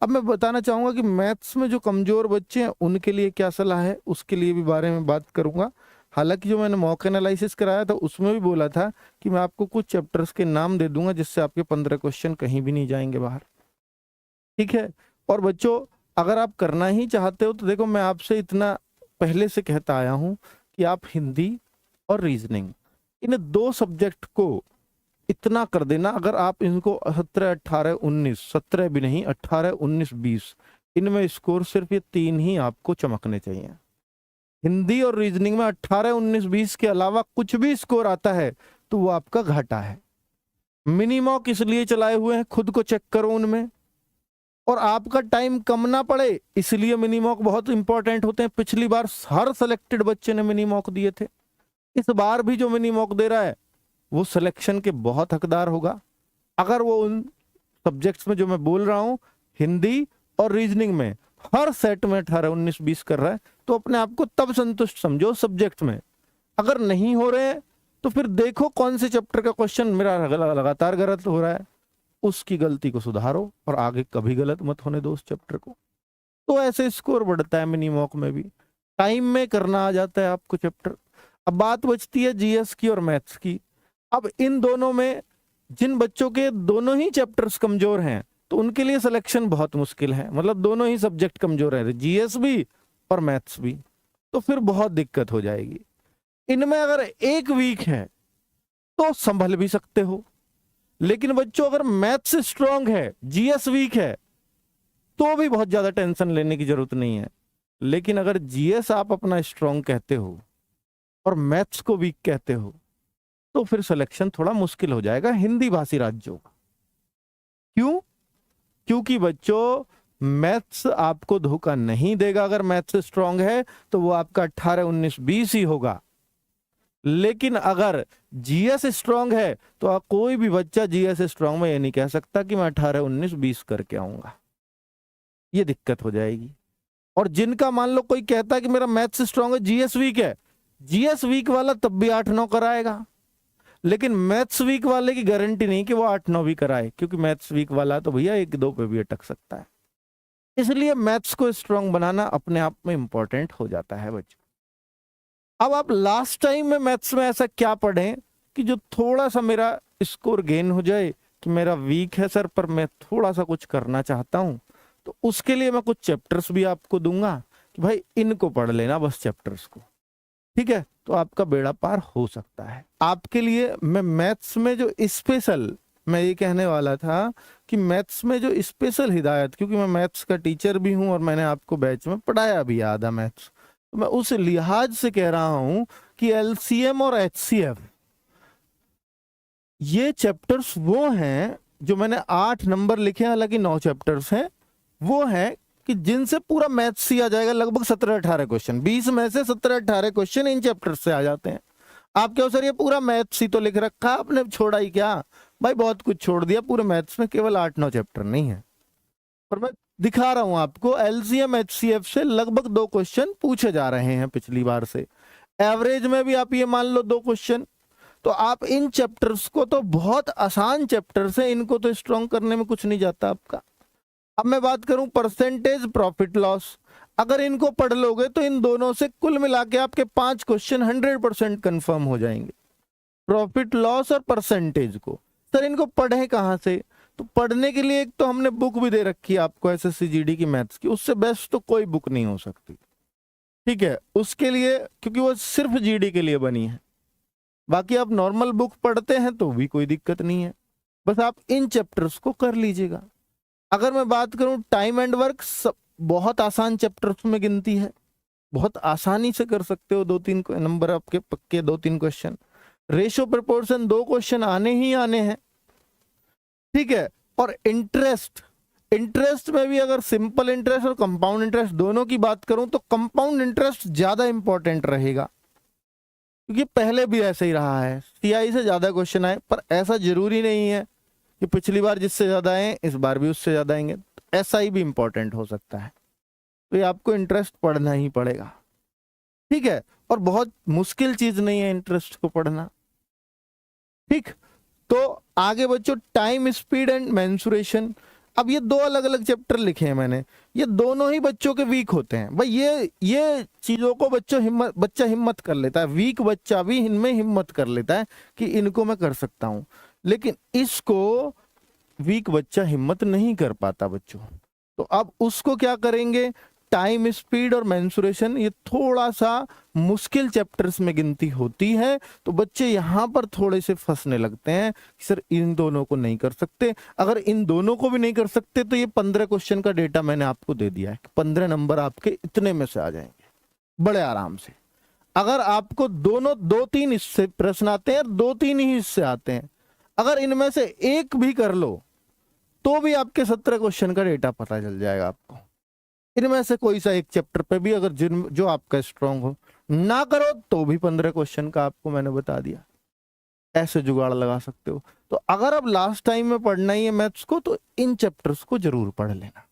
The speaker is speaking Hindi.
अब मैं बताना चाहूंगा कि मैथ्स में जो कमजोर बच्चे हैं उनके लिए क्या सलाह है, उसके लिए भी बारे में बात करूंगा। हालांकि जो मैंने मॉक एनालिसिस कराया था उसमें भी बोला था कि मैं आपको कुछ चैप्टर्स के नाम दे दूंगा जिससे आपके 15 क्वेश्चन कहीं भी नहीं जाएंगे बाहर। ठीक है। और बच्चों, अगर आप करना ही चाहते हो तो देखो, मैं आपसे इतना पहले से कहता आया हूं कि आप हिंदी और रीजनिंग, इन दो सब्जेक्ट को इतना कर देना। अगर आप इनको 17 18 19, 17 भी नहीं, 18 19 20, इनमें स्कोर सिर्फ ये तीन ही आपको चमकने चाहिए। हिंदी और रीजनिंग में 18 19 20 के अलावा कुछ भी स्कोर आता है तो वो आपका घाटा है। मिनी मॉक इसलिए चलाए हुए हैं, खुद को चेक करो उनमें, और आपका टाइम कम ना पड़े इसलिए मिनी मॉक बहुत इंपॉर्टेंट होते हैं। पिछली बार हर सेलेक्टेड बच्चे ने मिनी मॉक दिए थे, इस बार भी जो मिनी मॉक दे रहा है वो सिलेक्शन के बहुत हकदार होगा। अगर वो उन सब्जेक्ट्स में जो मैं बोल रहा हूं, हिंदी और रीजनिंग में हर सेट में 18 19 20 कर रहा है, तो अपने आप को तब संतुष्ट समझो सब्जेक्ट में। अगर नहीं हो रहे हैं तो फिर देखो कौन से चैप्टर का क्वेश्चन मेरा लगातार गलत हो रहा है, उसकी गलती को सुधारो और आगे कभी गलत मत होने दो उस चैप्टर को। तो ऐसे स्कोर बढ़ता है मिनी मॉक में भी, टाइम में करना आ जाता है आपको चैप्टर। अब बात बचती है जीएस की और मैथ्स की। अब इन दोनों में जिन बच्चों के दोनों ही चैप्टर्स कमजोर हैं तो उनके लिए सिलेक्शन बहुत मुश्किल है, मतलब दोनों ही सब्जेक्ट कमजोर है, जीएस भी और मैथ्स भी, तो फिर बहुत दिक्कत हो जाएगी। इनमें अगर एक वीक है तो संभल भी सकते हो, लेकिन बच्चों अगर मैथ्स स्ट्रांग है, जीएस वीक है, तो भी बहुत ज्यादा टेंशन लेने की जरूरत नहीं है। लेकिन अगर जीएस आप अपना स्ट्रांग कहते हो और मैथ्स को वीक कहते हो तो फिर सिलेक्शन थोड़ा मुश्किल हो जाएगा हिंदी भाषी राज्यों का। क्यों? क्योंकि बच्चों मैथ्स आपको धोखा नहीं देगा। अगर मैथ्स स्ट्रांग है तो वो आपका 18 19 20 ही होगा, लेकिन अगर जीएस स्ट्रांग है तो कोई भी बच्चा जीएस स्ट्रांग में ये नहीं कह सकता कि मैं 18 19 20 करके आऊंगा, ये दिक्कत हो जाएगी। और जिनका मान लो कोई कहता है कि मेरा मैथ्स स्ट्रांग है, जीएस वीक है, जीएस वीक वाला तब भी 8 9 कराएगा, लेकिन मैथ्स वीक वाले की गारंटी नहीं कि वो 8 9 भी कराए, क्योंकि मैथ्स वीक वाला तो भैया 1 2 पे भी अटक सकता है। इसलिए मैथ्स को स्ट्रांग बनाना अपने आप में इंपॉर्टेंट हो जाता है बच्चों। अब आप लास्ट टाइम में मैथ्स में ऐसा क्या पढ़ें कि जो थोड़ा सा मेरा स्कोर गेन हो जाए, कि मेरा वीक है सर पर मैं थोड़ा सा कुछ करना चाहता हूं, तो उसके लिए मैं कुछ चैप्टर्स भी आपको दूंगा कि भाई इनको पढ़ लेना बस चैप्टर्स को, ठीक है, तो आपका बेड़ा पार हो सकता है। आपके लिए मैं मैथ्स में जो स्पेशल, मैं ये कहने वाला था कि मैथ्स में जो स्पेशल हिदायत, क्योंकि मैं मैथ्स का टीचर भी हूं और मैंने आपको बैच में पढ़ाया भी आधा मैथ्स, तो मैं उस लिहाज से कह रहा हूं कि एलसीएम और एचसीएफ ये चैप्टर्स वो हैं जो मैंने 8 नंबर लिखे हैं, हालांकि 9 चैप्टर्स हैं, वो हैं कि जिनसे पूरा मैथ्स ही आ जाएगा। लगभग 17 18 क्वेश्चन, 20 में से 17 18 क्वेश्चन इन चैप्टर से आ जाते हैं। आप क्या सर ये पूरा मैथ्स ही तो लिख रखा, आपने छोड़ा ही क्या? भाई बहुत कुछ छोड़ दिया, पूरे मैथ्स में केवल 8 9 चैप्टर नहीं है। पर मैं दिखा रहा हूं आपको एलसीएम एचसीएफ से लगभग 2 क्वेश्चन पूछे जा रहे हैं पिछली बार से, एवरेज में भी आप ये मान लो 2 क्वेश्चन। तो आप इन चैप्टर्स को, तो बहुत आसान चैप्टर्स है, इनको तो स्ट्रॉन्ग करने में कुछ नहीं जाता आपका। अब मैं बात करूं परसेंटेज प्रॉफिट लॉस, अगर इनको पढ़ लोगे तो इन दोनों से कुल मिला के आपके 5 क्वेश्चन 100% कंफर्म हो जाएंगे, प्रॉफिट लॉस और परसेंटेज को। सर इनको पढ़े कहां से? तो पढ़ने के लिए एक तो हमने बुक भी दे रखी है आपको एसएससी जीडी की मैथ्स की, उससे बेस्ट तो कोई बुक नहीं हो सकती, ठीक है, उसके लिए, क्योंकि वो सिर्फ जीडी के लिए बनी है। बाकी आप नॉर्मल बुक पढ़ते हैं तो भी कोई दिक्कत नहीं है, बस आप इन चैप्टर्स को कर लीजिएगा। अगर मैं बात करूं टाइम एंड वर्क, बहुत आसान चैप्टर्स में गिनती है, बहुत आसानी से कर सकते हो, 2-3 नंबर आपके पक्के, 2-3 क्वेश्चन। रेशो प्रोपोर्शन 2 क्वेश्चन आने ही आने हैं, ठीक है। और इंटरेस्ट, इंटरेस्ट में भी अगर सिंपल इंटरेस्ट और कंपाउंड इंटरेस्ट दोनों की बात करूं तो कंपाउंड इंटरेस्ट ज्यादा इंपॉर्टेंट रहेगा, क्योंकि पहले भी ऐसा ही रहा है, सीआई से ज्यादा क्वेश्चन आए, पर ऐसा जरूरी नहीं है कि पिछली बार जिससे ज्यादा आए इस बार भी उससे ज्यादा आएंगे, ऐसा ही भी इंपॉर्टेंट हो सकता है। तो ये आपको इंटरेस्ट पढ़ना ही पड़ेगा, ठीक है, और बहुत मुश्किल चीज नहीं है इंटरेस्ट को पढ़ना, ठीक। तो आगे बच्चों टाइम स्पीड एंड मेंसुरेशन, अब ये दो अलग अलग चैप्टर लिखे हैं मैंने, ये दोनों ही बच्चों के वीक होते हैं भाई। ये चीजों को बच्चा हिम्मत कर लेता है, वीक बच्चा भी इनमें हिम्मत कर लेता है कि इनको मैं कर सकता हूं, लेकिन इसको वीक बच्चा हिम्मत नहीं कर पाता बच्चों। तो अब उसको क्या करेंगे, टाइम, स्पीड और मेंसुरेशन, ये थोड़ा सा मुश्किल चैप्टर्स में गिनती होती है, तो बच्चे यहां पर थोड़े से फंसने लगते हैं कि सर इन दोनों को नहीं कर सकते। अगर इन दोनों को भी नहीं कर सकते तो ये 15 क्वेश्चन का डेटा मैंने आपको दे दिया है, 15 नंबर आपके इतने में से आ जाएंगे बड़े आराम से। अगर आपको दोनों 2-3 इससे प्रश्न आते हैं, 2-3 ही इससे आते हैं, अगर इनमें से एक भी कर लो तो भी आपके 17 क्वेश्चन का डेटा पता चल जाएगा आपको। इनमें से कोई सा एक चैप्टर पे भी अगर जो आपका स्ट्रांग हो, ना करो तो भी 15 क्वेश्चन का आपको मैंने बता दिया, ऐसे जुगाड़ लगा सकते हो। तो अगर अब लास्ट टाइम में पढ़ना ही है मैथ्स को तो इन चैप्टर्स को जरूर पढ़ लेना।